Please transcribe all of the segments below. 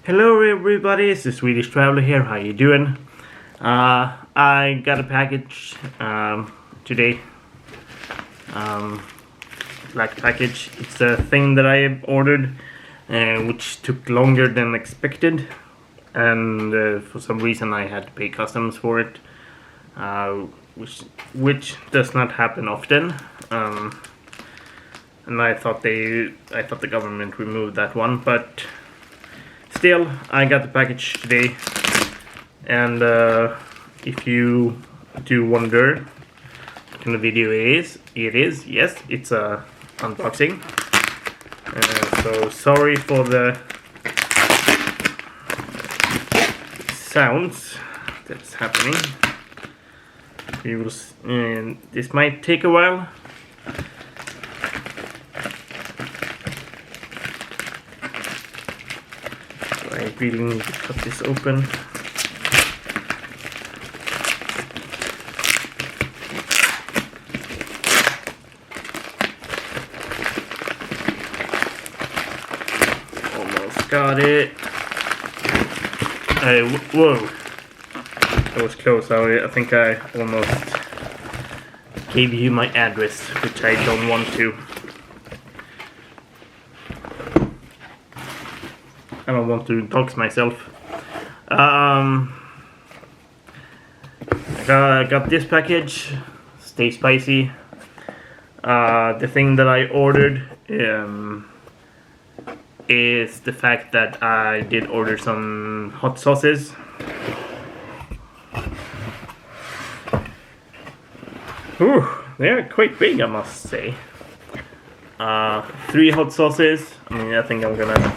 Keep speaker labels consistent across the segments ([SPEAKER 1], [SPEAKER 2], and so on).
[SPEAKER 1] Hello everybody, it's the Swedish Traveler here. How you doing? I got a package today. Black package. It's a thing that I ordered, which took longer than expected, and for some reason I had to pay customs for it, which does not happen often. And I thought the government removed that one, but still, I got the package today, and if you do wonder what kind of video it is, yes, it's a unboxing. So sorry for the sounds that's happening. This might take a while. I really need to cut this open. Almost got it. Whoa. That was close. I think I almost gave you my address, which I don't want to. I don't want to dox myself. I got this package. Stay spicy. The thing that I ordered is the fact that I did order some hot sauces. Ooh, they're quite big, I must say. 3 hot sauces. I think I'm gonna.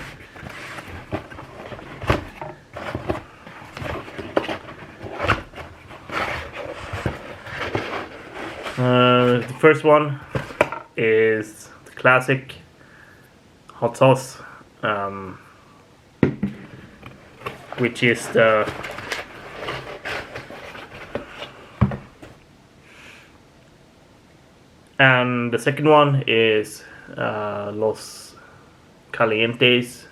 [SPEAKER 1] The first one is the classic hot sauce, which is and the second one is Los Calientes,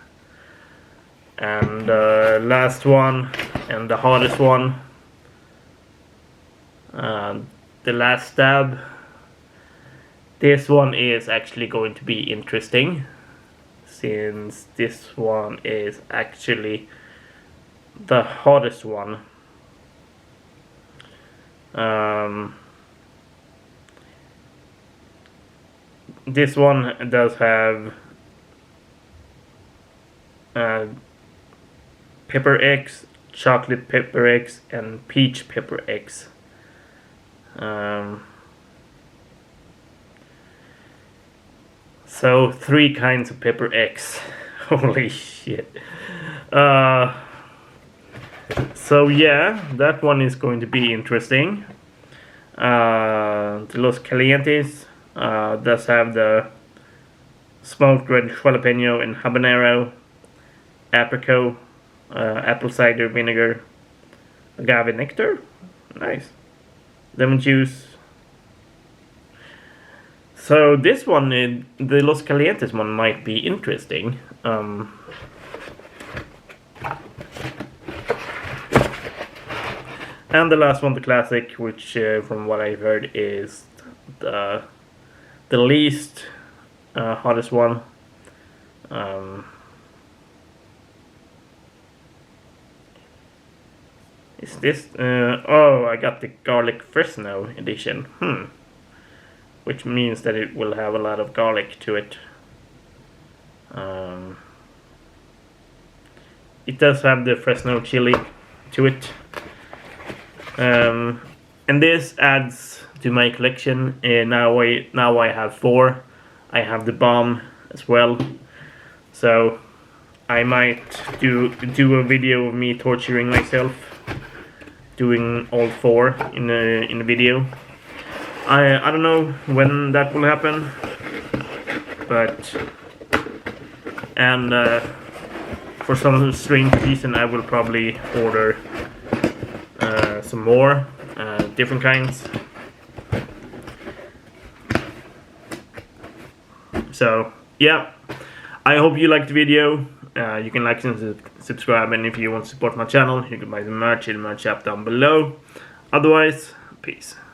[SPEAKER 1] and the last one and the hardest one, the last stab. This one is actually going to be interesting, since this one is actually the hardest one. This one does have pepper eggs, chocolate pepper eggs, and peach pepper eggs. So 3 kinds of pepper eggs. Holy shit. So yeah, that one is going to be interesting. The Los Calientes does have the smoked red jalapeno and habanero, apricot, apple cider vinegar, agave nectar, nice, lemon juice. So this one, the Los Calientes one, might be interesting. And the last one, the classic, which from what I've heard is the least hottest one. Is this? Oh, I got the garlic Fresno edition. Which means that it will have a lot of garlic to it. It does have the Fresno chili to it. And this adds to my collection. Now I have 4. I have the bomb as well. So I might do a video of me torturing myself, doing all 4 in a video. I don't know when that will happen, but for some strange reason I will probably order some more different kinds. So yeah, I hope you liked the video. You can like and subscribe, and if you want to support my channel, you can buy the merch in the merch app down below. Otherwise, peace.